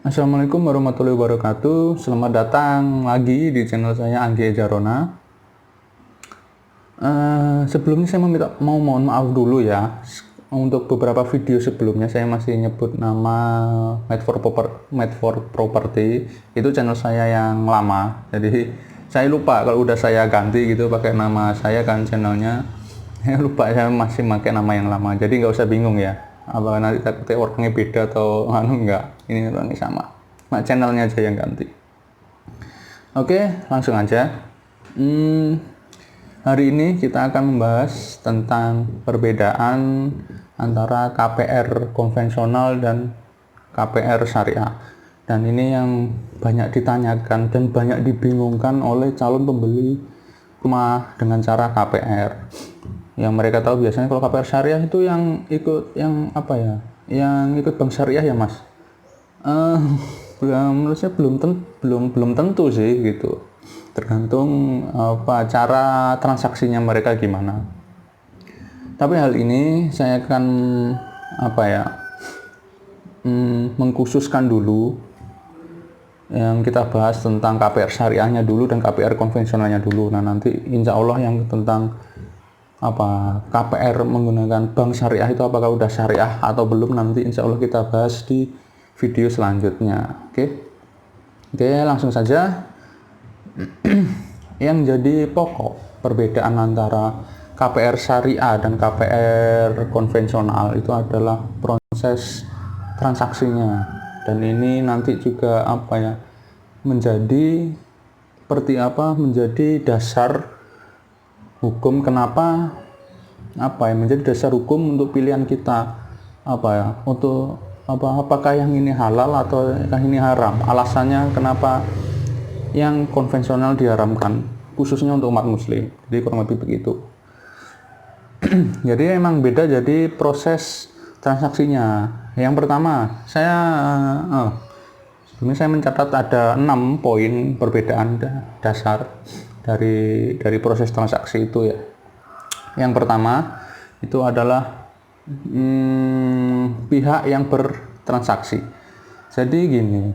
Assalamualaikum warahmatullahi wabarakatuh. Selamat datang lagi di channel saya Anggi Ejarona. Sebelumnya saya mohon maaf dulu ya. Untuk beberapa video sebelumnya saya masih nyebut nama Made for Property. Itu channel saya yang lama. Jadi saya lupa kalau udah saya ganti gitu pakai nama saya kan channelnya. Saya lupa saya masih pakai nama yang lama. Jadi nggak usah bingung ya. Apa nanti takutnya orangnya beda atau enggak, ini orangnya sama, nah channelnya aja yang ganti. Oke, langsung aja. Hari ini kita akan membahas tentang perbedaan antara KPR konvensional dan KPR syariah, dan ini yang banyak ditanyakan dan banyak dibingungkan oleh calon pembeli rumah dengan cara KPR. Yang mereka tahu biasanya kalau KPR syariah itu yang ikut yang ikut bank syariah ya mas. Menurut saya belum tentu sih gitu, tergantung cara transaksinya mereka gimana. Tapi hal ini saya akan mengkhususkan dulu yang kita bahas tentang KPR syariahnya dulu dan KPR konvensionalnya dulu. Nah nanti insya Allah yang tentang KPR menggunakan bank syariah itu apakah udah syariah atau belum, nanti insya Allah kita bahas di video selanjutnya. Oke, langsung saja. Yang jadi pokok perbedaan antara KPR syariah dan KPR konvensional itu adalah proses transaksinya, dan ini nanti juga menjadi dasar hukum, kenapa menjadi dasar hukum untuk pilihan kita apakah yang ini halal atau yang ini haram, alasannya kenapa yang konvensional diharamkan khususnya untuk umat muslim. Jadi kurang lebih begitu. Jadi emang beda jadi proses transaksinya. Yang pertama sebelumnya saya mencatat ada 6 poin perbedaan dasar dari proses transaksi itu ya. Yang pertama itu adalah pihak yang bertransaksi. Jadi gini,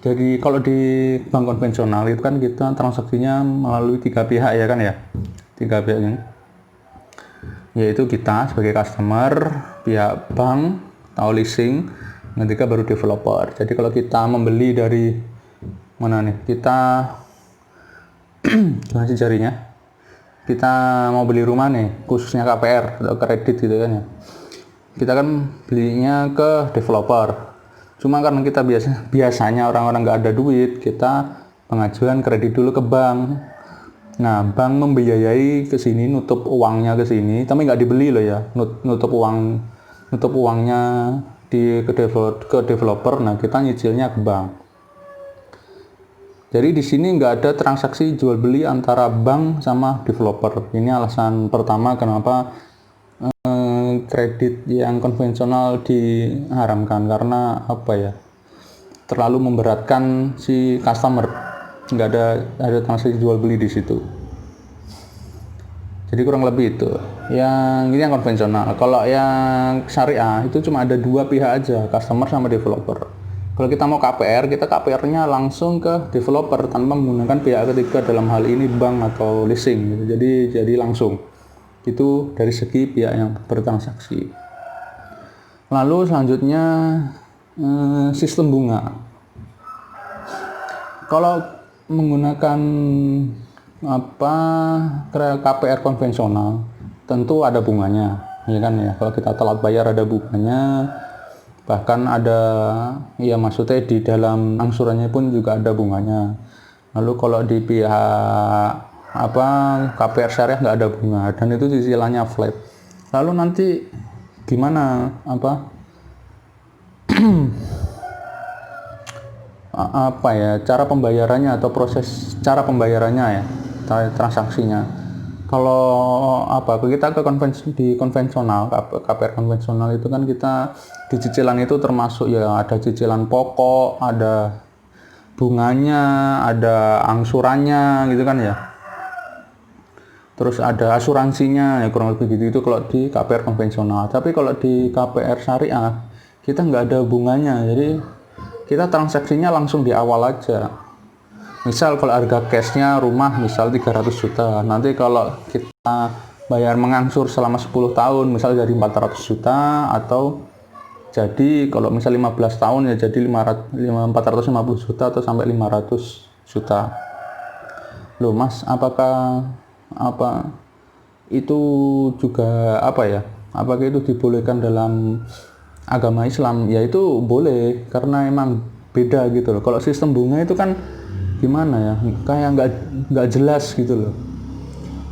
jadi kalau di bank konvensional itu kan kita transaksinya melalui 3 pihak ya kan ya, 3 pihak ini, yaitu kita sebagai customer, pihak bank atau leasing, ketiga baru developer. Jadi kalau kita membeli dari mana nih, kita gimana sih jarinya, kita mau beli rumah nih khususnya KPR atau kredit gitu kan ya, kita kan belinya ke developer. Cuma karena kita biasanya orang-orang nggak ada duit, kita pengajuan kredit dulu ke bank. Nah bank membiayai ke sini, nutup uangnya ke sini, tapi nggak dibeli loh ya, nutup uangnya ke developer. Nah kita nyicilnya ke bank. Jadi di sini nggak ada transaksi jual beli antara bank sama developer. Ini alasan pertama kenapa kredit yang konvensional diharamkan, karena terlalu memberatkan si customer. Nggak ada transaksi jual beli di situ. Jadi kurang lebih itu. Ini yang konvensional. Kalau yang syariah itu cuma ada 2 pihak aja, customer sama developer. Kalau kita mau KPR, kita KPR-nya langsung ke developer tanpa menggunakan pihak ketiga, dalam hal ini bank atau leasing gitu. Jadi langsung. Itu dari segi pihak yang bertransaksi. Lalu selanjutnya sistem bunga. Kalau menggunakan KPR konvensional tentu ada bunganya, ya kan ya. Kalau kita telat bayar ada bunganya. Bahkan maksudnya di dalam angsurannya pun juga ada bunganya. Lalu kalau di pihak KPR syariah nggak ada bunga, dan itu cicilannya flat. Lalu nanti gimana cara pembayarannya atau proses cara pembayarannya ya, transaksinya. Kalau kita ke konvensional, KPR konvensional itu kan kita di cicilan itu termasuk ya ada cicilan pokok, ada bunganya, ada angsurannya gitu kan ya. Terus ada asuransinya ya, kurang lebih gitu. Itu kalau di KPR konvensional. Tapi kalau di KPR syariah kita nggak ada bunganya. Jadi kita transaksinya langsung di awal aja. Misal kalau harga cashnya rumah misal 300 juta, nanti kalau kita bayar mengangsur selama 10 tahun misal jadi 400 juta, atau jadi kalau misal 15 tahun ya jadi 450 juta atau sampai 500 juta. Loh Mas, apakah itu juga apakah itu dibolehkan dalam agama Islam? Ya itu boleh, karena emang beda gitu loh. Kalau sistem bunga itu kan gimana ya, kayak nggak jelas gitu loh.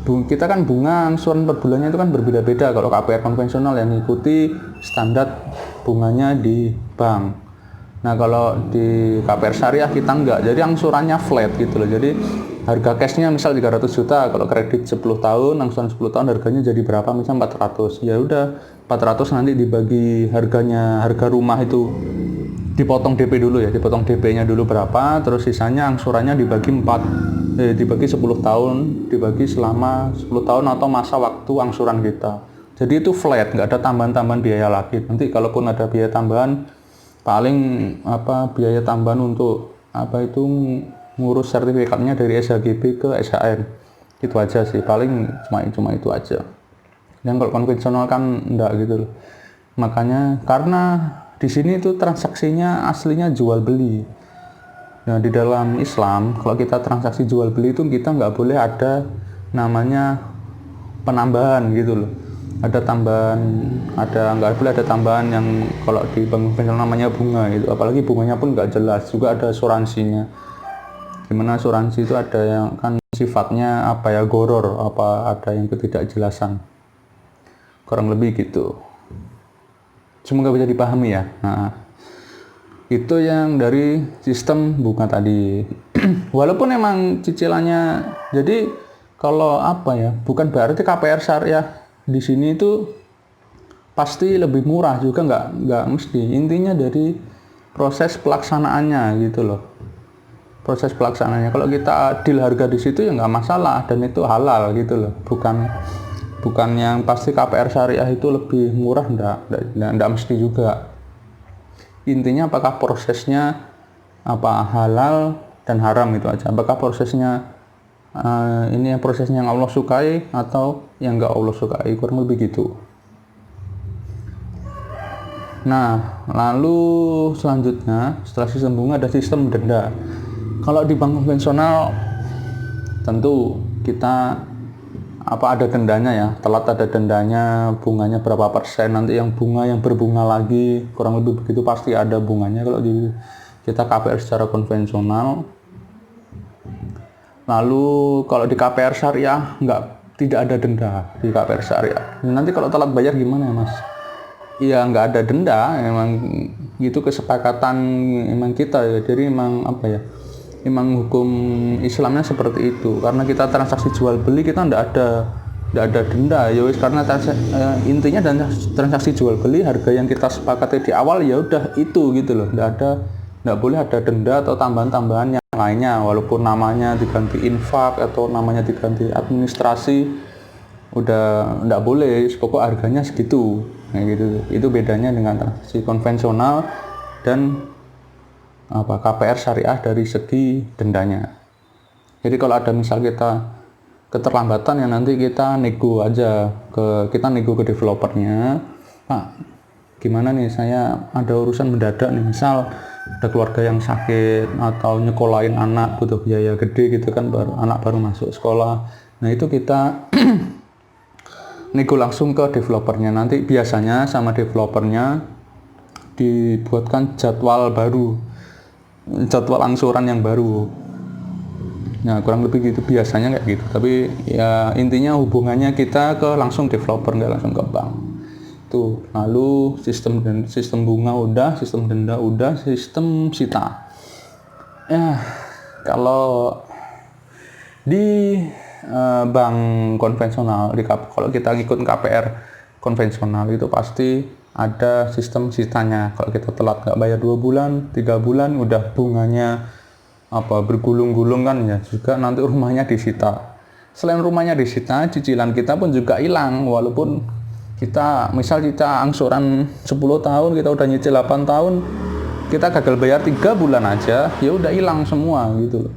Kita kan bunga angsuran per bulannya itu kan berbeda-beda. Kalau KPR konvensional yang mengikuti standar bunganya di bank. Nah kalau di KPR syariah kita enggak, jadi angsurannya flat gitu loh. Jadi harga cashnya misal 300 juta, kalau kredit 10 tahun, angsuran 10 tahun harganya jadi berapa? Misal 400. Ya udah 400 nanti dibagi harga rumah itu dipotong DP dulu ya, dipotong DP-nya dulu berapa, terus sisanya angsurannya dibagi 10 tahun, dibagi selama 10 tahun atau masa waktu angsuran kita. Jadi itu flat, nggak ada tambahan-tambahan biaya lagi. Nanti kalaupun ada biaya tambahan, paling biaya tambahan untuk ngurus sertifikatnya dari SHGB ke SHM. Itu aja sih, paling cuma itu aja. Dan kalau konvensional kan enggak gitu loh. Makanya karena di sini itu transaksinya aslinya jual beli. Nah di dalam Islam kalau kita transaksi jual beli itu kita nggak boleh ada namanya penambahan gitu loh. Nggak boleh ada tambahan yang kalau di bank konvensional namanya bunga gitu. Apalagi bunganya pun nggak jelas. Juga ada asuransinya. Dimana asuransi itu ada yang kan sifatnya goror, ada yang ketidakjelasan. Kurang lebih gitu. Semoga bisa dipahami ya. Nah, itu yang dari sistem bunga tadi. Walaupun emang cicilannya, jadi kalau bukan berarti KPR syariah di sini itu pasti lebih murah juga, nggak mesti. Intinya dari proses pelaksanaannya gitu loh. Proses pelaksanaannya. Kalau kita adil harga di situ ya nggak masalah dan itu halal gitu loh. Bukan yang pasti KPR syariah itu lebih murah, enggak mesti juga. Intinya apakah prosesnya halal dan haram itu aja. Apakah prosesnya prosesnya yang Allah sukai atau yang enggak Allah sukai, kurang lebih gitu. Nah, lalu selanjutnya setelah sistem bunga ada sistem denda. Kalau di bank konvensional tentu kita ada dendanya ya, telat ada dendanya, bunganya berapa persen, nanti yang berbunga lagi, kurang lebih begitu pasti ada bunganya kalau kita KPR secara konvensional. Lalu kalau di KPR syariah tidak ada denda di KPR syariah. Nanti kalau telat bayar gimana ya Mas? Iya nggak ada denda, emang gitu kesepakatan emang kita ya, jadi emang hukum Islamnya seperti itu. Karena kita transaksi jual beli kita nggak ada denda ya wis, karena intinya dan transaksi jual beli harga yang kita sepakati di awal ya udah itu gitu loh. Nggak boleh ada denda atau tambahan-tambahan yang lainnya, walaupun namanya diganti infak atau namanya diganti administrasi, udah nggak boleh, pokok harganya segitu. Nah gitu. Itu bedanya dengan transaksi konvensional dan KPR syariah dari segi dendanya. Jadi kalau ada misal kita keterlambatan ya nanti kita nego ke developernya, Pak gimana nih, saya ada urusan mendadak nih, misal ada keluarga yang sakit atau nyekolahin anak butuh biaya gede gitu kan, anak baru masuk sekolah. Nah itu kita nego langsung ke developernya. Nanti biasanya sama developernya dibuatkan jadwal angsuran yang baru. Nah kurang lebih gitu biasanya kayak gitu. Tapi ya intinya hubungannya kita ke langsung developer, nggak langsung ke bank. Tuh. Lalu sistem bunga udah, sistem denda udah, sistem sita. Ya kalau di bank konvensional, kalau kita ngikut KPR konvensional itu pasti ada sistem sitanya. Kalau kita telat nggak bayar 2 bulan, 3 bulan, udah bunganya bergulung-gulung kan ya, juga nanti rumahnya disita. Selain rumahnya disita, cicilan kita pun juga hilang. Walaupun kita angsuran 10 tahun, kita udah nyicil 8 tahun, kita gagal bayar 3 bulan aja, ya udah hilang semua gitu loh.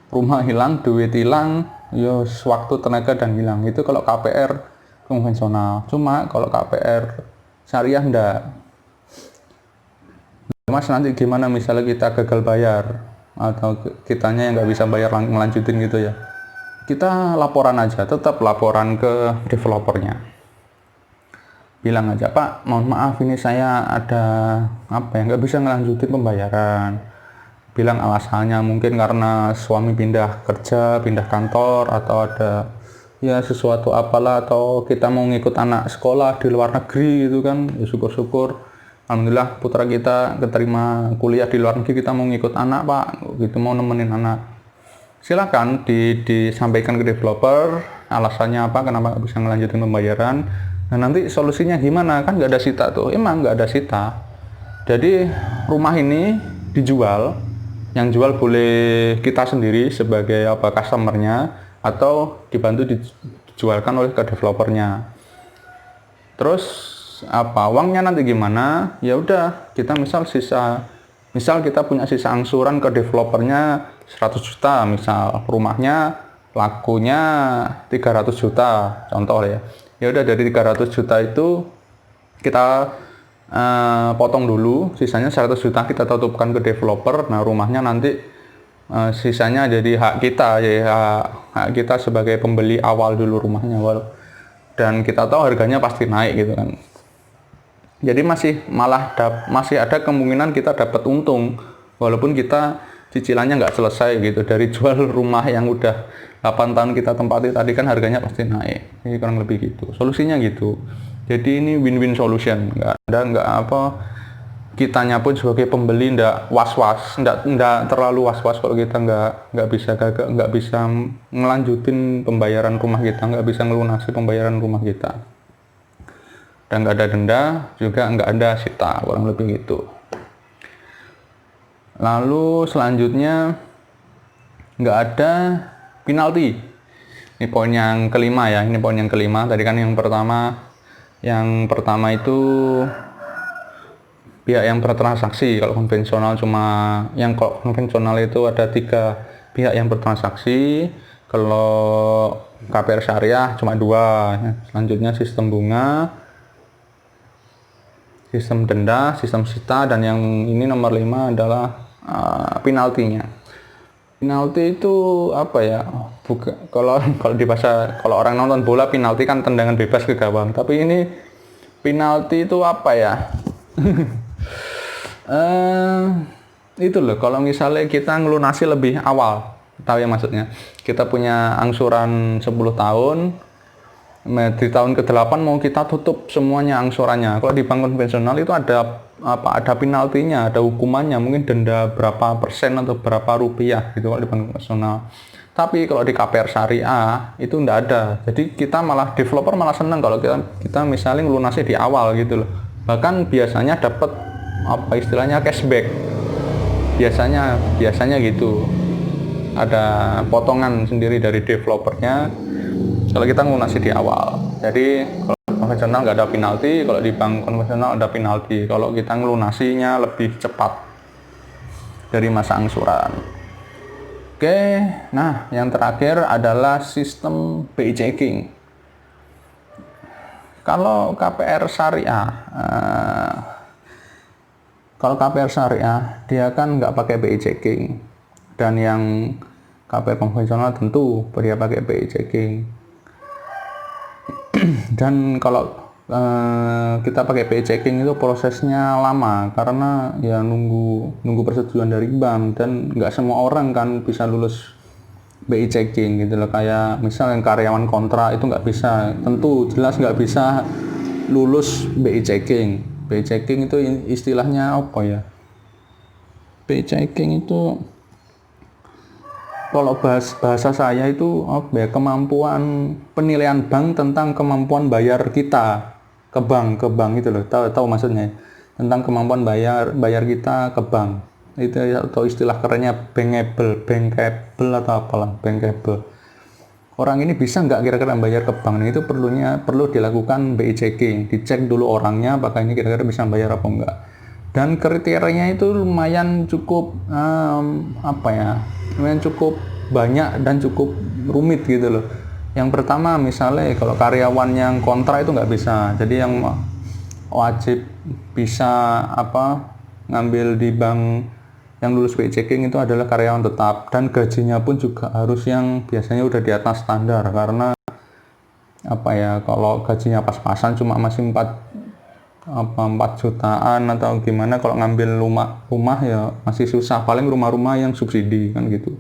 Rumah hilang, duit hilang, ya waktu, tenaga dan hilang. Itu kalau KPR konvensional. Cuma kalau KPR syariah enggak. Mas, nanti gimana misalnya kita gagal bayar atau kitanya yang nggak bisa bayar ngelanjutin gitu ya, kita laporan aja, tetap laporan ke developernya, bilang aja, Pak, mohon maaf ini saya ada nggak bisa ngelanjutin pembayaran. Bilang alasannya mungkin karena suami pindah kerja, pindah kantor, atau ada ya sesuatu apalah, atau kita mau ngikut anak sekolah di luar negeri gitu kan. Ya syukur-syukur alhamdulillah putra kita keterima kuliah di luar negeri, kita mau ngikut anak Pak, gitu, mau nemenin anak. Silakan disampaikan ke developer alasannya apa, kenapa nggak bisa ngelanjutin pembayaran. Nah nanti solusinya gimana, kan nggak ada sita tuh, emang nggak ada sita. Jadi rumah ini dijual, yang jual boleh kita sendiri sebagai customernya, atau dibantu dijualkan oleh ke developernya. Terus uangnya nanti gimana? Ya udah, kita misal kita punya sisa angsuran ke developernya 100 juta, misal rumahnya lakunya 300 juta contoh ya. Ya udah, dari 300 juta itu kita potong dulu, sisanya 100 juta kita tutupkan ke developer. Nah rumahnya nanti sisanya jadi hak kita, ya hak kita sebagai pembeli awal dulu rumahnya, dan kita tahu harganya pasti naik gitu kan. Jadi masih ada kemungkinan kita dapat untung walaupun kita cicilannya nggak selesai gitu. Dari jual rumah yang udah 8 tahun kita tempati tadi kan harganya pasti naik. Ini kurang lebih gitu. Solusinya gitu. Jadi ini win-win solution. Kitanya pun sebagai pembeli nggak terlalu was-was kalau kita nggak bisa ngelanjutin pembayaran rumah kita, nggak bisa ngelunasi pembayaran rumah kita. Dan nggak ada denda, juga nggak ada sita, kurang lebih gitu. Lalu selanjutnya nggak ada penalti. Ini poin yang kelima ya, ini poin yang kelima. Tadi kan yang pertama itu pihak yang bertransaksi. Kalau konvensional itu ada 3 pihak yang bertransaksi. Kalau KPR syariah cuma 2. Selanjutnya sistem bunga, sistem denda, sistem sita, dan yang ini nomor 5 adalah penaltinya. Penalti itu apa ya? Kalau orang nonton bola, penalti kan tendangan bebas ke gawang. Tapi ini penalti itu apa ya? Itu loh, kalau misalnya kita ngelunasi lebih awal, tahu ya maksudnya. Kita punya angsuran 10 tahun, di tahun ke-8 mau kita tutup semuanya angsurannya. Kalau di bank konvensional itu ada penaltinya, ada hukumannya, mungkin denda berapa persen atau berapa rupiah gitu kalau di bank konvensional. Tapi kalau di KPR syariah itu enggak ada. Jadi developer malah senang kalau kita misalnya ngelunasi di awal gitu loh. Bahkan biasanya dapat istilahnya cashback. Biasanya gitu. Ada potongan sendiri dari developernya kalau kita ngelunasi di awal. Jadi kalau konvensional nggak ada penalti, kalau di bank konvensional ada penalti kalau kita ngelunasinya lebih cepat dari masa angsuran. Oke, nah yang terakhir adalah sistem BI checking. Kalau KPR syariah, dia kan nggak pakai BI checking, dan yang KPR konvensional tentu dia pakai BI checking. Dan kalau kita pakai BI checking itu prosesnya lama karena ya nunggu persetujuan dari bank, dan nggak semua orang kan bisa lulus BI checking gitu loh. Kayak misal yang karyawan kontrak itu nggak bisa, tentu jelas nggak bisa lulus BI checking. BI checking itu istilahnya apa ya? BI checking itu kalau bahasa saya itu kemampuan penilaian bank tentang kemampuan bayar kita ke bank itu loh, tahu maksudnya, tentang kemampuan bayar kita ke bank itu, atau istilah kerennya bankable atau apalah, bankable. Orang ini bisa nggak kira-kira bayar ke bank, itu perlu dilakukan BI checking, dicek dulu orangnya apakah ini kira-kira bisa bayar apa enggak. dan kriterianya itu lumayan cukup lumayan cukup banyak dan cukup rumit gitu loh. Yang pertama misalnya kalau karyawan yang kontra itu nggak bisa, jadi yang wajib bisa ngambil di bank yang lulus BI checking itu adalah karyawan tetap, dan gajinya pun juga harus yang biasanya udah di atas standar, karena kalau gajinya pas-pasan cuma masih 4 jutaan atau gimana, kalau ngambil rumah ya masih susah, paling rumah-rumah yang subsidi kan gitu.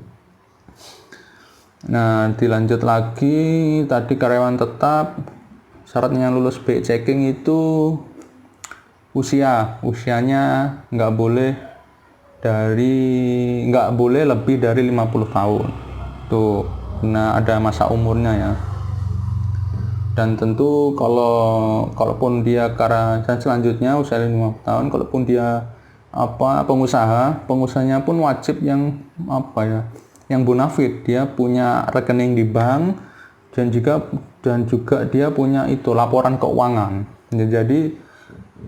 Nah, dilanjut lagi tadi karyawan tetap, syaratnya lulus BI checking itu usianya nggak boleh lebih dari 50 tahun tuh. Nah, ada masa umurnya ya. Dan tentu kalaupun dia dan selanjutnya usia 50 tahun, kalaupun dia pengusahanya pun wajib yang yang bonafit, dia punya rekening di bank dan juga dia punya itu laporan keuangan. Jadi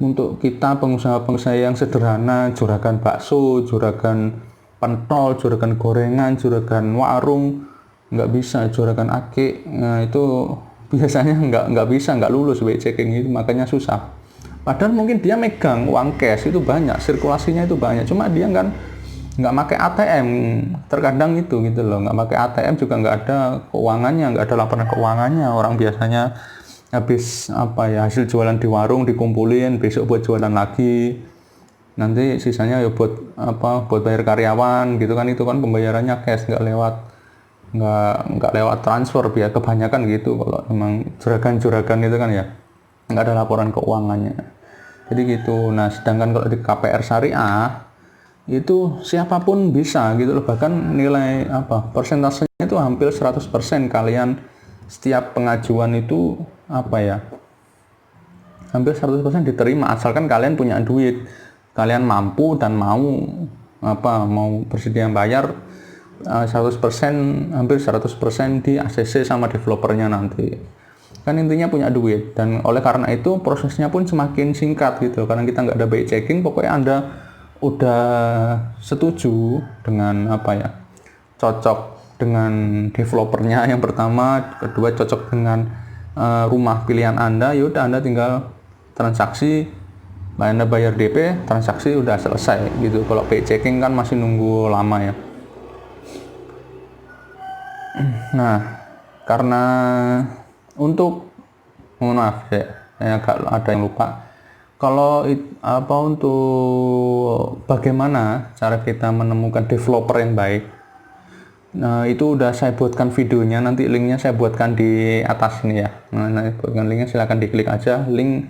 untuk kita pengusaha-pengusaha yang sederhana, juragan bakso, juragan pentol, juragan gorengan, juragan warung, nggak bisa, juragan ake, nah itu biasanya nggak lulus BI checking itu, makanya susah. Padahal mungkin dia megang uang cash itu banyak, sirkulasinya itu banyak, cuma dia kan nggak pakai ATM, terkadang itu gitu loh, nggak pakai ATM juga nggak ada keuangannya, nggak ada laporan keuangannya. Orang biasanya habis hasil jualan di warung dikumpulin, besok buat jualan lagi, nanti sisanya ya buat bayar karyawan gitu kan. Itu kan pembayarannya cash, nggak lewat transfer, biar kebanyakan gitu. Kalau emang juragan itu kan ya nggak ada laporan keuangannya, jadi gitu. Nah, sedangkan kalau di KPR syariah itu siapapun bisa gitu loh, bahkan nilai persentasenya itu hampir 100%. Kalian setiap pengajuan itu hampir 100% diterima, asalkan kalian punya duit, kalian mampu dan mau bersedia bayar 100%, hampir 100% di ACC sama developernya nanti. Kan intinya punya duit, dan oleh karena itu prosesnya pun semakin singkat gitu, karena kita nggak ada BI checking. Pokoknya Anda udah setuju dengan cocok dengan developernya yang pertama, kedua cocok dengan rumah pilihan Anda, yaudah Anda tinggal transaksi, Anda bayar DP, transaksi udah selesai gitu. Kalau BI checking kan masih nunggu lama ya. Nah, karena mohon maaf ya, saya ada yang lupa. Kalau untuk bagaimana cara kita menemukan developer yang baik, nah itu udah saya buatkan videonya, nanti linknya saya buatkan di atas ini ya. Nah, buatkan linknya, silahkan diklik aja link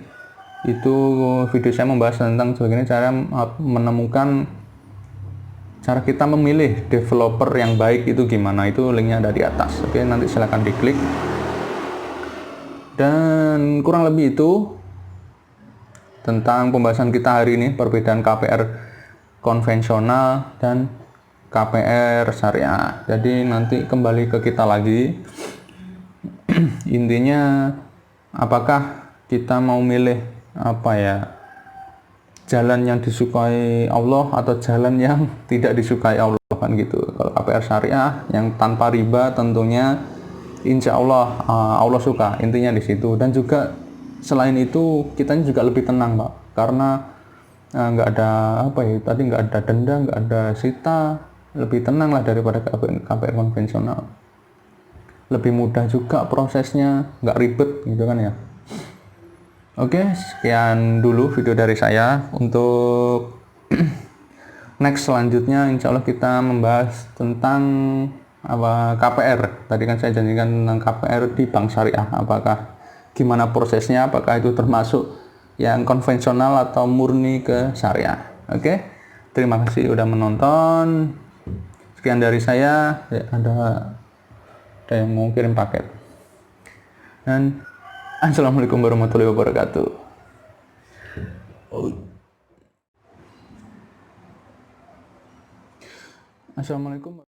itu. Video saya membahas tentang bagaimana cara menemukan, cara kita memilih developer yang baik itu gimana, itu linknya ada di atas. Oke, nanti silahkan diklik. Dan kurang lebih itu tentang pembahasan kita hari ini, perbedaan KPR konvensional dan KPR syariah. Jadi nanti kembali ke kita lagi. Intinya, apakah kita mau milih jalan yang disukai Allah atau jalan yang tidak disukai Allah kan gitu. Kalau KPR syariah yang tanpa riba tentunya insya Allah Allah suka, intinya di situ. Dan juga selain itu kita juga lebih tenang Pak, karena nggak ada nggak ada denda, nggak ada sita, lebih tenang lah daripada KPR konvensional. Lebih mudah juga prosesnya, nggak ribet gitu kan ya. Oke, sekian dulu video dari saya. Untuk next selanjutnya insya Allah kita membahas tentang KPR. Tadi kan saya janjikan tentang KPR di bank syariah, apakah gimana prosesnya, apakah itu termasuk yang konvensional atau murni ke syariah. Oke, terima kasih udah menonton. Sekian dari saya. Ya, ada yang mau kirim paket. Dan assalamualaikum warahmatullahi wabarakatuh. Assalamualaikum.